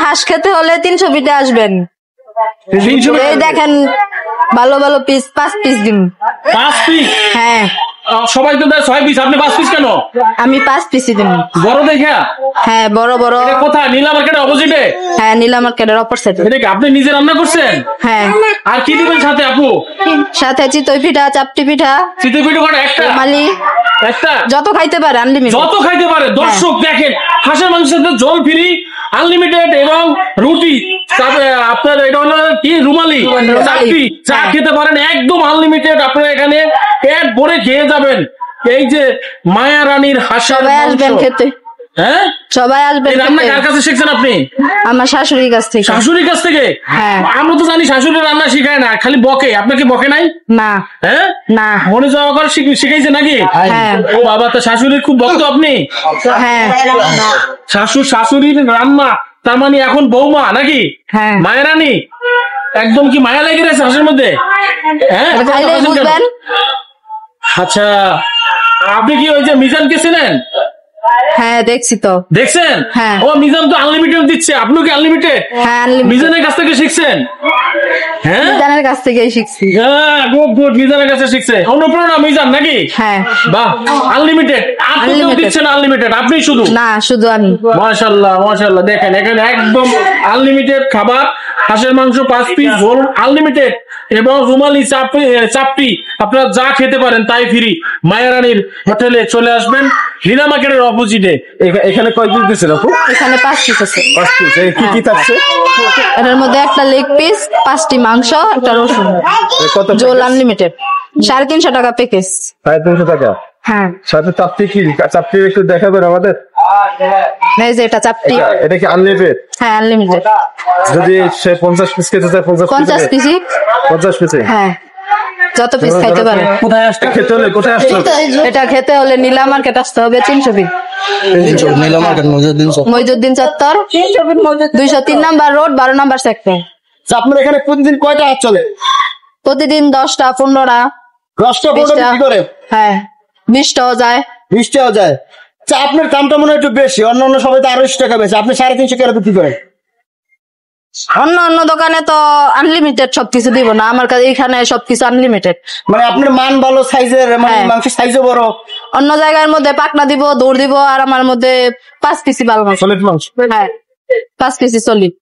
হাঁস খেতে হলে 300 পিঠে আসবেন। 300 এই দেখেন ভালো ভালো পিস 5 পিস দিন। 5 পিস? হ্যাঁ সবাই তো দেয় 6 পিস, আপনি 5 পিস কেন? আমি 5 পিসই দিন। বড় দেখা? হ্যাঁ বড় বড়। এটা কোথায়? নীলা মার্কেটের অপোজিটে? হ্যাঁ নীলা মার্কেটের অপর সাইডে। এটা কি আপনি নিজে রান্না করছেন? হ্যাঁ। আর কি দিবেন সাথে আপু? সাথে চিতই পিঠা, চাপটি পিঠা। চিতই পিঠা কটা? একটা? মালি একটা? যত খাইতে পারে আনলিমিটেড। যত খাইতে পারে। দর্শক দেখেন, হাঁসের মাংসের সাথে জল ফ্রি, আনলিমিটেড এবং রুটি, তারপরে আপনার এটা হলো কি রুমালি, চাপটি, চা খেতে পারেন একদম আনলিমিটেড। আপনারা এখানে পেট ভরে খেয়ে যাবেন। এই যে মায়া রানীর হাঁসের সবাই আসবেন খেতে। হ্যাঁ সবাই আসবেন। রান্না কার কাছে শিখছেন আপনি? আমার শাশুড়ির কাছ থেকে। শাশুড়ির কাছ থেকে? হ্যাঁ। আমরা তো জানি শাশুড়ি রান্না শিখায় না, খালি বকে। আপনাকে বকে নাই? না। হ্যাঁ না। মনে যাওয়া করে শিখাইছে নাকি? হ্যাঁ। ও বাবা, তো শাশুড়ির খুব ভক্ত আপনি? হ্যাঁ। শাশুড়ির রান্না তার মানে এখন বৌমা নাকি? হ্যাঁ। মায়া রানী একদম কি মায়া লেগে গেছে হাঁসের মধ্যে? হ্যাঁ বুঝবেন। আচ্ছা, আপনি কি ওই যে মিজানকে চেনেন? হ্যাঁ দেখছি তো। দেখছেন? হ্যাঁ। ও মিজান তো আনলিমিটেড দিচ্ছে, আপনি কি আনলিমিটেড? হ্যাঁ আনলিমিটেড। মিজানের কাছ থেকে শিখছেন? হ্যাঁ মিজানের কাছ থেকেই শিখছি। হ্যাঁ গুড গুড, মিজানের কাছে শিখছে। অনুপ্রেরণা মিজান নাকি? হ্যাঁ। বাহ, আনলিমিটেড। আপনি কেউ দিচ্ছেন আনলিমিটেড? আপনি শুধু? না শুধু আমি। মাশাআল্লাহ মাশাআল্লাহ, দেখেন এখানে একদম আনলিমিটেড খাবার, হাঁসের মাংস 5 পিস ঝোল আনলিমিটেড এবং রুমালি চাপটি আপনারা যা খেতে পারেন তাই ফ্রি। মায়া রানীর হোটেলে চলে আসবেন, নীলা মার্কেটের অপোজিটে। এখানে কয় পিস দিচ্ছেন আপু? এখানে 5 পিস আছে। 5 পিস। কি কি থাকছে? এটার মধ্যে একটা লেগ পিস, 5টি মাংস, একটা রসুন, কত? ঝোল আনলিমিটেড। 350 টাকা প্যাকেজ। 350 টাকা? হ্যাঁ। সাথে চাপটি কি? চাপটি একটু দেখাবেন আমাদের? এই যে এটা চাপটি। এটা কি আনলিমিটেড? হ্যাঁ আনলিমিটেড। যদি সে 50 পিস খেতে চায় 50 পিসি? 50 পিসে? হ্যাঁ যত পিস খাইতে পারে। কোথায় আসতে খেতে হলে? কোথায় আসতে হবে? এটা খেতে হলে নীলা মার্কেট আসতে হবে 300 ফিট। নীলা মার্কেট মইজুদ্দিন চত্বর 203 নাম্বার রোড 12 নাম্বার সেক্টর। আপনার এখানে প্রতিদিন কয়টা হাঁস চলে? প্রতিদিন 10টা 15টা। 10টা 15টা বিক্রি করে? হ্যাঁ 20টাও যায়। 20টাও যায়। আপনার দামটা মনে হয় একটু বেশি, অন্য সবাই তো 250 টাকা বেশি, আপনি 350 টাকা বিক্রি করেন। অন্য দোকানে তো আনলিমিটেড সবকিছু দিব না, আমার কাছে এখানে সবকিছু আনলিমিটেড। মানে আপনার মান ভালো, সাইজের মানে মাংসের সাইজও বড়। অন্য জায়গার মধ্যে পাকনা দিব, দৌড় দিব, আর আমার মধ্যে 5 পিসি ভালো মাংস। সলিড মাংস? হ্যাঁ 5 পিসি সলিড।